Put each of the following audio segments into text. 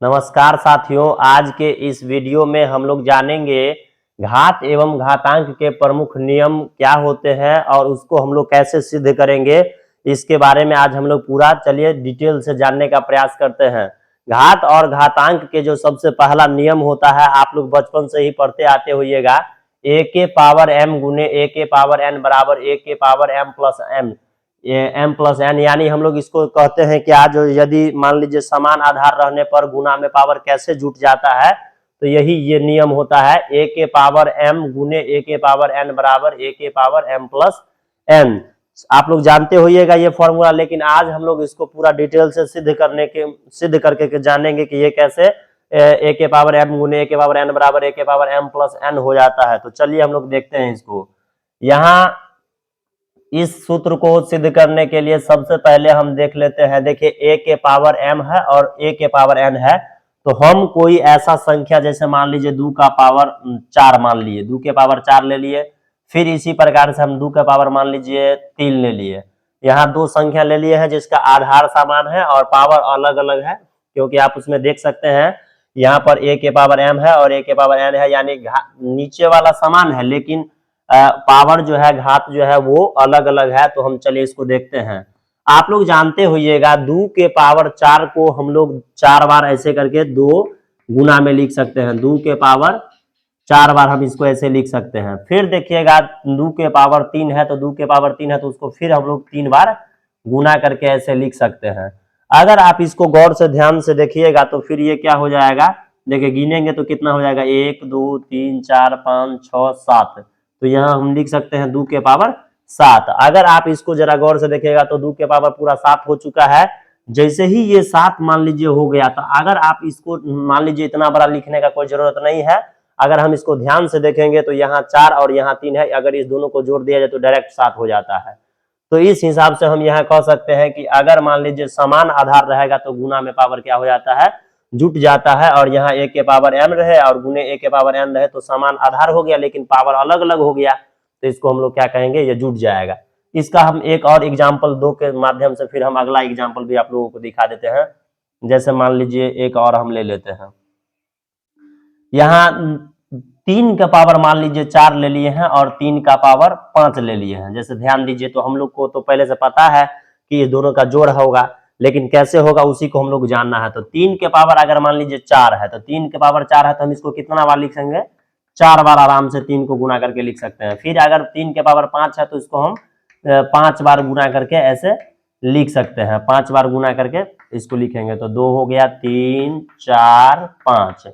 नमस्कार साथियों, आज के इस वीडियो में हम लोग जानेंगे घात एवं घातांक के प्रमुख नियम क्या होते हैं और उसको हम लोग कैसे सिद्ध करेंगे। इसके बारे में आज हम लोग पूरा चलिए डिटेल से जानने का प्रयास करते हैं। घात और घातांक के जो सबसे पहला नियम होता है, आप लोग बचपन से ही पढ़ते आते होइएगा, ए के पावर एम गुने ए के पावर एन बराबर ए के power m plus m, m plus n. यानी हम लोग इसको कहते हैं कि आज यदि मान लीजिए समान आधार रहने पर गुना में पावर कैसे जुट जाता है, तो यही ये नियम होता है। ए के पावर एम गुने ए के पावर एन बराबर ए के पावर एम प्लस एन। आप लोग जानते होइएगा ये फॉर्मूला, लेकिन आज हम लोग इसको पूरा डिटेल से सिद्ध करके जानेंगे कि ये कैसे ए के पावर एम गुने ए के पावर एन बराबर ए के पावर एम प्लस एन हो जाता है। तो चलिए हम लोग देखते हैं इसको। यहाँ इस सूत्र को सिद्ध करने के लिए सबसे पहले हम देख लेते हैं। देखिए, ए के पावर एम है और ए के पावर एन है, तो हम कोई ऐसा संख्या जैसे मान लीजिए 2 का पावर 4 मान लिए, 2 के पावर 4 ले लिए। फिर इसी प्रकार से हम 2 का पावर मान लीजिए 3 ले लिए। यहाँ दो संख्या ले लिए हैं जिसका आधार समान है और पावर अलग अलग है, क्योंकि आप उसमें देख सकते हैं यहाँ पर ए के पावर एम है और ए के पावर एन है, यानी नीचे वाला समान है लेकिन पावर जो है, घात जो है वो अलग अलग है। तो हम चलिए इसको देखते हैं। आप लोग जानते होइएगा 2 के पावर 4 को हम लोग 4 बार ऐसे करके 2 गुना में लिख सकते हैं। 2 के पावर 4 बार हम इसको ऐसे लिख सकते हैं। फिर देखिएगा 2 के पावर 3 है, तो 2 के पावर 3 है तो उसको फिर हम लोग 3 बार गुना करके ऐसे लिख सकते हैं। अगर आप इसको गौर से ध्यान से देखिएगा तो फिर ये क्या हो जाएगा, देखिए गिनेंगे तो कितना हो जाएगा, 1 2 3 4 5 6 7। तो यहाँ हम लिख सकते हैं 2 के पावर 7। अगर आप इसको जरा गौर से देखिएगा तो 2 के पावर पूरा 7 हो चुका है। जैसे ही ये 7 मान लीजिए हो गया, तो अगर आप इसको मान लीजिए इतना बड़ा लिखने का कोई जरूरत नहीं है। अगर हम इसको ध्यान से देखेंगे तो यहाँ 4 और यहाँ 3 है, अगर इस दोनों को जोड़ दिया जाए तो डायरेक्ट 7 हो जाता है। तो इस हिसाब से हम यहाँ कह सकते हैं कि अगर मान लीजिए समान आधार रहेगा तो गुना में पावर क्या हो जाता है, जुट जाता है। और यहाँ ए के पावर एम रहे और गुने ए के पावर एन रहे तो समान आधार हो गया लेकिन पावर अलग अलग हो गया, तो इसको हम लोग क्या कहेंगे, ये जुट जाएगा। इसका हम एक और एग्जाम्पल 2 के माध्यम से फिर हम अगला एग्जाम्पल भी आप लोगों को दिखा देते हैं। जैसे मान लीजिए एक और हम ले लेते हैं। यहाँ 3 का पावर मान लीजिए 4 ले लिए हैं और 3 का पावर 5 ले लिए हैं। जैसे ध्यान दीजिए, तो हम लोग को तो पहले से पता है कि ये दोनों का जोड़ होगा, लेकिन कैसे होगा उसी को हम लोग जानना है। तो 3 के पावर अगर मान लीजिए 4 है, तो 3 के पावर 4 है तो हम इसको कितना बार लिख सकेंगे, 4 बार आराम से 3 को गुना करके लिख सकते हैं। फिर अगर 3 के पावर 5 है तो इसको हम 5 बार गुना करके ऐसे लिख सकते हैं। 5 बार गुना करके इसको लिखेंगे तो 2 हो गया, 3 4 5।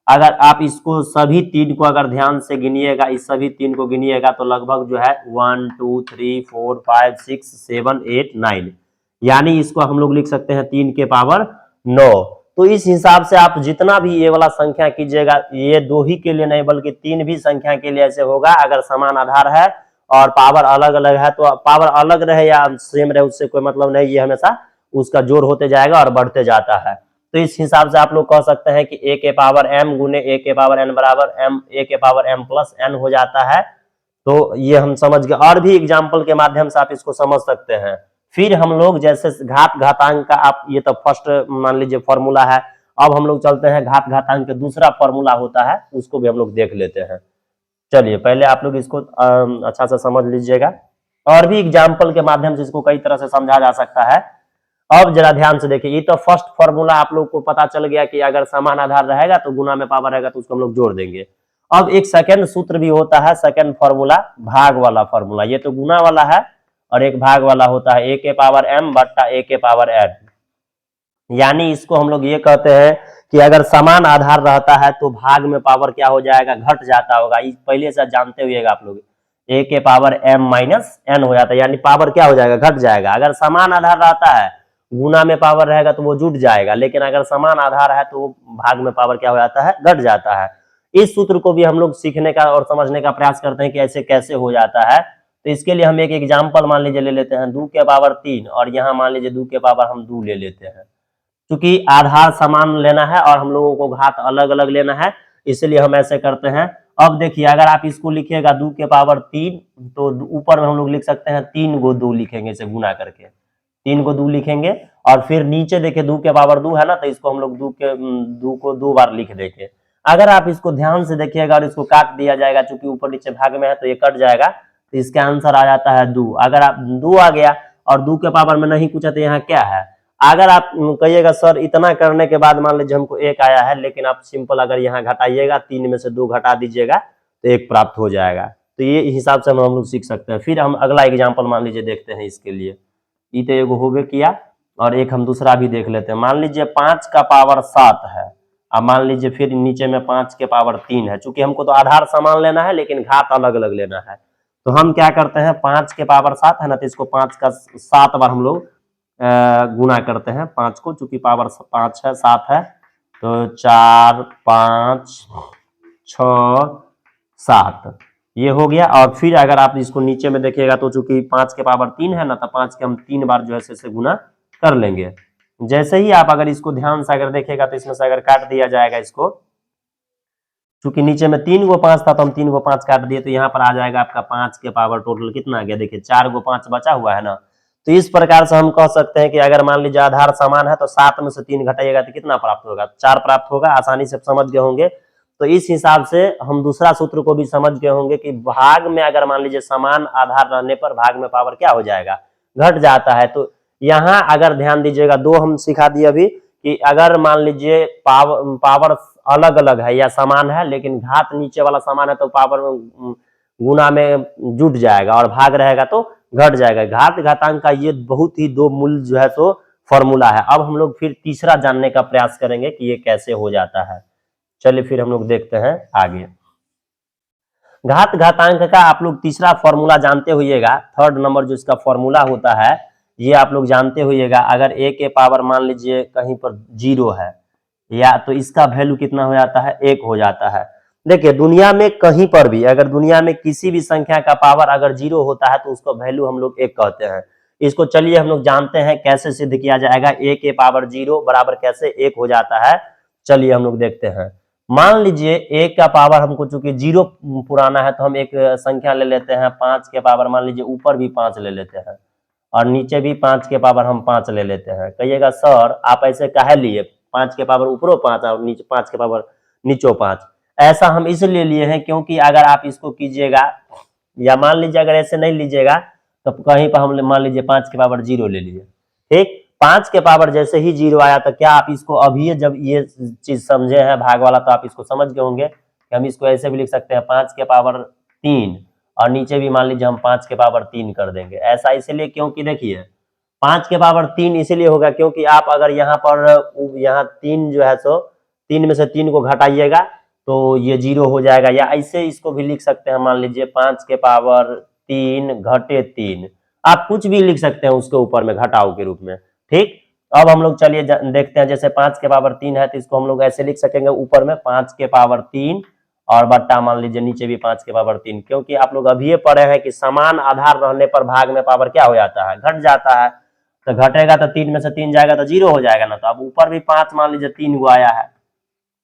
अगर आप इसको सभी 3 को अगर ध्यान से गिनिएगा, इस सभी 3 को गिनिएगा तो लगभग जो है 1 2 3 4 5 6 7 8 9, यानी इसको हम लोग लिख सकते हैं 3 के पावर 9। तो इस हिसाब से आप जितना भी ये वाला संख्या कीजिएगा, ये 2 ही के लिए नहीं बल्कि 3 भी संख्या के लिए ऐसे होगा। अगर समान आधार है और पावर अलग अलग है, तो पावर अलग रहे या सेम रहे उससे कोई मतलब नहीं, ये हमेशा उसका जोड़ होते जाएगा और बढ़ते जाता है। तो इस हिसाब से आप लोग कह सकते हैं कि ए के पावर एम गुने ए के पावर एन बराबर एम ए के पावर एम प्लस एन हो जाता है। तो ये हम समझ गए, और भी एग्जाम्पल के माध्यम से आप इसको समझ सकते हैं। फिर हम लोग जैसे घात घातांक का, आप ये तो फर्स्ट मान लीजिए फॉर्मूला है। अब हम लोग चलते हैं घात घातांक का दूसरा फॉर्मूला होता है, उसको भी हम लोग देख लेते हैं। चलिए पहले आप लोग इसको अच्छा से समझ लीजिएगा, और भी एग्जाम्पल के माध्यम से इसको कई तरह से समझा जा सकता है। अब जरा ध्यान से देखिए, ये तो फर्स्ट फॉर्मूला आप लोग को पता चल गया कि अगर समान आधार रहेगा तो गुना में पावर रहेगा तो उसको हम लोग जोड़ देंगे। अब एक सेकंड सूत्र भी होता है, सेकंड फॉर्मूला, भाग वाला फॉर्मूला। ये तो गुना वाला है और एक भाग वाला होता है, ए के पावर एम बट्टा ए के पावर एन। यानी इसको हम लोग ये कहते हैं कि अगर समान आधार रहता है तो भाग में पावर क्या हो जाएगा, घट जाता होगा। इस पहले से जानते हुएगा आप लोग, ए के पावर एम माइनस एन हो जाता है, यानी पावर क्या हो जाएगा, घट जाएगा। अगर समान आधार रहता है, गुना में पावर रहेगा तो वो जुट जाएगा, लेकिन अगर समान आधार है तो भाग में पावर क्या हो जाता है, घट जाता है। इस सूत्र को भी हम लोग सीखने का और समझने का प्रयास करते हैं कि ऐसे कैसे हो जाता है। तो इसके लिए हम एक एग्जाम्पल मान लीजिए ले लेते हैं, 2 के पावर 3 और यहाँ मान लीजिए 2 के पावर हम 2 ले लेते हैं। क्योंकि आधार समान लेना है और हम लोगों को घात अलग अलग लेना है, इसलिए हम ऐसे करते हैं। अब देखिए, अगर आप इसको लिखिएगा 2 के पावर 3 तो ऊपर में हम लोग लिख सकते हैं 3 गो 2 लिखेंगे इसे गुना करके। 3 को 2 लिखेंगे, और फिर नीचे देखिए 2 के पावर 2 है ना, तो इसको हम लोग 2 को 2 बार लिख देंगे। अगर आप इसको ध्यान से देखिएगा और इसको काट दिया जाएगा, चूंकि ऊपर नीचे भाग में है तो ये कट जाएगा, तो इसका आंसर आ जाता है 2। अगर आप 2 आ गया और 2 के पावर में नहीं पूछा तो यहाँ क्या है। अगर आप कहिएगा सर इतना करने के बाद मान लीजिए हमको 1 आया है, लेकिन आप सिंपल अगर यहाँ घटाइएगा, 3 में से 2 घटा दीजिएगा तो 1 प्राप्त हो जाएगा। तो ये हिसाब से हम लोग सीख सकते हैं। फिर हम अगला एग्जाम्पल मान लीजिए देखते हैं इसके लिए। ये तो एगो हो गया किया, और एक हम दूसरा भी देख लेते हैं। मान लीजिए 5 का पावर 7 है, अब मान लीजिए फिर नीचे में 5 के पावर 3 है। चूंकि हमको तो आधार समान लेना है लेकिन घात अलग अलग लेना है, तो हम क्या करते हैं, 5 के पावर 7 है ना, तो इसको 5 का 7 बार हम लोग गुना करते हैं 5 को, चूंकि पावर 5 है 7 है, तो 4 5 6 7 ये हो गया। और फिर अगर आप इसको नीचे में देखिएगा तो चूंकि 5 के पावर 3 है ना, तो 5 के हम 3 बार जो है से गुना कर लेंगे। जैसे ही आप अगर इसको ध्यान से अगर देखिएगा तो इसमें से अगर काट दिया जाएगा इसको, चूंकि नीचे में 3 गो 5 था तो हम 3 गो 5 काट दिए, तो यहाँ पर आ जाएगा आपका 5 के पावर टोटल कितना आ गया, देखिए 4 गो 5 बचा हुआ है ना। तो इस प्रकार से हम कह सकते हैं कि अगर मान लीजिए आधार समान है तो 7 में से 3 घटाइएगा तो कितना प्राप्त होगा, 4 प्राप्त होगा। आसानी से समझ गए होंगे। तो इस हिसाब से हम दूसरा सूत्र को भी समझ गए होंगे कि भाग में अगर मान लीजिए समान आधार रहने पर भाग में पावर क्या हो जाएगा, घट जाता है। तो यहाँ अगर ध्यान दीजिएगा, 2 हम सिखा दिए अभी कि अगर मान लीजिए पावर अलग अलग है या समान है, लेकिन घात नीचे वाला समान है तो पावर गुना में जुट जाएगा, और भाग रहेगा तो घट जाएगा। घात घातांक का ये बहुत ही 2 मूल जो है तो फॉर्मूला है। अब हम लोग फिर तीसरा जानने का प्रयास करेंगे कि ये कैसे हो जाता है। चलिए फिर हम लोग देखते हैं आगे। घात घातांक का आप लोग तीसरा फॉर्मूला जानते होइएगा, थर्ड नंबर जो इसका फॉर्मूला होता है ये आप लोग जानते होइएगा। अगर a के पावर मान लीजिए कहीं पर 0 है, या तो इसका वैल्यू कितना हो जाता है, 1 हो जाता है। देखिए दुनिया में कहीं पर भी अगर दुनिया में किसी भी संख्या का पावर अगर 0 होता है तो उसका वैल्यू हम लोग 1 कहते हैं। इसको चलिए हम लोग जानते हैं कैसे सिद्ध किया जाएगा। a के पावर 0 बराबर कैसे 1 हो जाता है, चलिए हम लोग देखते हैं। मान लीजिए 1 का पावर हमको चूंकि 0 पुराना है तो हम एक संख्या ले लेते हैं 5 के पावर, मान लीजिए ऊपर भी 5 ले लेते हैं और नीचे भी 5 के पावर हम 5 ले लेते हैं। कहिएगा सर आप ऐसे काहे लिए, 5 के पावर ऊपरों 5 और नीचे 5 के पावर नीचों 5। ऐसा हम इसलिए लिए हैं क्योंकि अगर आप इसको कीजिएगा, या मान लीजिए अगर ऐसे नहीं लीजिएगा तो कहीं पर हम मान लीजिए 5 के पावर 0 ले लिए, ठीक। 5 के पावर जैसे ही 0 आया तो क्या आप इसको अभी जब ये चीज समझे हैं भाग वाला तो आप इसको समझ गए होंगे कि हम इसको ऐसे भी लिख सकते हैं 5 के पावर 3, और नीचे भी मान लीजिए हम 5 के पावर 3 कर देंगे। ऐसा इसलिए क्योंकि देखिए 5 के पावर 3 इसीलिए होगा क्योंकि आप अगर यहाँ पर यहाँ 3 जो है सो 3 में से 3 को घटाइएगा तो ये 0 हो जाएगा। या ऐसे इसको भी लिख सकते हैं, मान लीजिए 5 के पावर 3 घटे 3, आप कुछ भी लिख सकते हैं उसके ऊपर में घटाव के रूप में, ठीक। अब हम लोग चलिए देखते हैं, जैसे 5 के पावर 3 है तो इसको हम लोग ऐसे लिख सकेंगे ऊपर में 5 के पावर 3 और बट्टा मान लीजिए नीचे भी 5 के पावर 3, क्योंकि आप लोग अभी ये पढ़े हैं कि समान आधार रहने पर भाग में पावर क्या हो जाता है, घट जाता है। तो घटेगा तो 3 में से 3 जाएगा तो 0 हो जाएगा ना। तो अब ऊपर भी 5 मान लीजिए 3 गो आया है,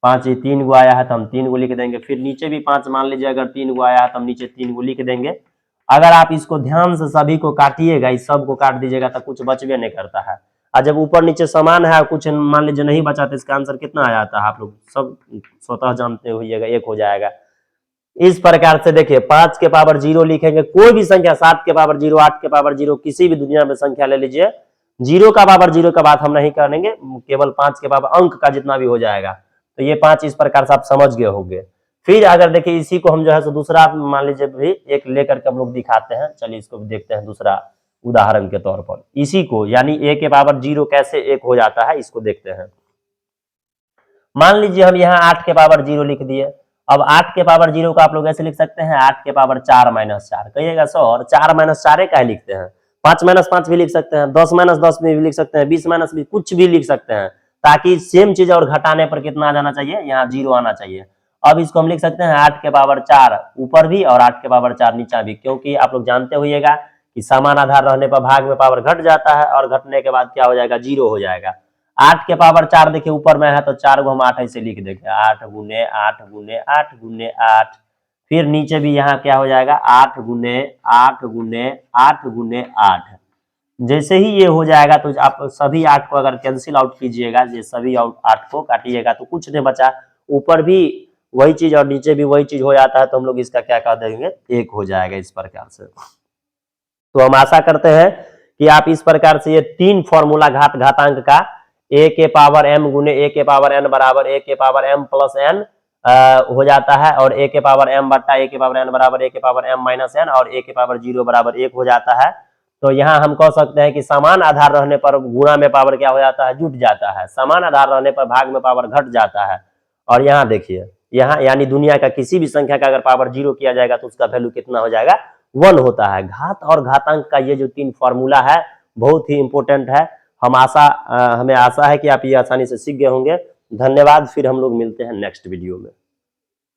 5 ही 3 गो आया है तो हम 3 गो लिख देंगे। फिर नीचे भी 5 मान लीजिए अगर 3 गो आया है तो हम नीचे 3 गो लिख देंगे। अगर आप इसको ध्यान से सभी को काटिएगा, इस सब को काट दीजिएगा तो कुछ बचबे नहीं करता है। और जब ऊपर नीचे समान है कुछ मान लीजिए नहीं बचा तो इसका आंसर कितना आ जाता है, आप लोग सब स्वतः जानते होइएगा, 1 हो जाएगा। इस प्रकार से देखिए 5 के पावर 0 लिखेंगे, कोई भी संख्या 7 के पावर 0, 8 के पावर 0, किसी भी दुनिया में संख्या ले लीजिए, 0 का पावर 0 का बात हम नहीं करेंगे, केवल 5 के पावर अंक का जितना भी हो जाएगा। तो ये 5 इस प्रकार से आप समझ गए होंगे। फिर अगर देखिए इसी को हम जो है सो दूसरा मान लीजिए भी एक लेकर के हम लोग दिखाते हैं। चलिए इसको देखते हैं दूसरा उदाहरण के तौर पर। इसी को यानी a के पावर 0 कैसे 1 हो जाता है इसको देखते हैं। मान लीजिए हम यहाँ 8 के पावर 0 लिख दिए। अब 8 के पावर 0 को आप लोग ऐसे लिख सकते हैं 8 के पावर 4 माइनस 4। कहिएगा सर 4 माइनस 4 क्या लिखते हैं, 5 माइनस 5 भी लिख सकते हैं, 10 माइनस 10 भी लिख सकते हैं, 20 माइनस भी, कुछ भी लिख सकते हैं, ताकि सेम चीज और घटाने पर कितना आ जाना चाहिए, यहाँ 0 आना चाहिए। अब इसको हम लिख सकते हैं 8 के पावर 4 ऊपर भी और 8 के पावर 4 नीचा भी, क्योंकि आप लोग जानते होइएगा कि समान आधार रहने पर भाग में पावर घट जाता है और घटने के बाद क्या हो जाएगा, 0 हो जाएगा। 8 के पावर 4 देखिए ऊपर में है तो 4 को हम 8 ऐसे लिख देंगे, 8 गुने 8 गुने 8 गुने 8। फिर नीचे भी यहाँ क्या हो जाएगा 8 गुने 8 गुने 8 गुने 8। जैसे ही ये हो जाएगा तो आप सभी 8 को अगर कैंसिल आउट कीजिएगा, ये सभी 8 को काटिएगा तो कुछ नहीं बचा, ऊपर भी वही चीज और नीचे भी वही चीज हो जाता है, तो हम लोग इसका क्या कर देंगे, 1 हो जाएगा इस प्रकार से। तो हम आशा करते हैं कि आप इस प्रकार से ये 3 फॉर्मूला घातांक का a के पावर m गुने a के पावर n बराबर a के पावर m प्लस n हो जाता है, और a के पावर m बट्टा a के पावर n बराबर a के पावर m माइनस n, और a के पावर 0 बराबर 1 हो जाता है। तो यहाँ हम कह सकते हैं कि समान आधार रहने पर गुणा में पावर क्या हो जाता है, जुट जाता है, समान आधार रहने पर भाग में पावर घट जाता है। और यहाँ देखिए, यहाँ यानी दुनिया का किसी भी संख्या का अगर पावर 0 किया जाएगा तो उसका वैल्यू कितना हो जाएगा, 1 होता है। घात और घातांक का ये जो 3 फॉर्मूला है बहुत ही इंपॉर्टेंट है। हमें आशा है कि आप ये आसानी से सीख गए होंगे। धन्यवाद, फिर हम लोग मिलते हैं नेक्स्ट वीडियो में।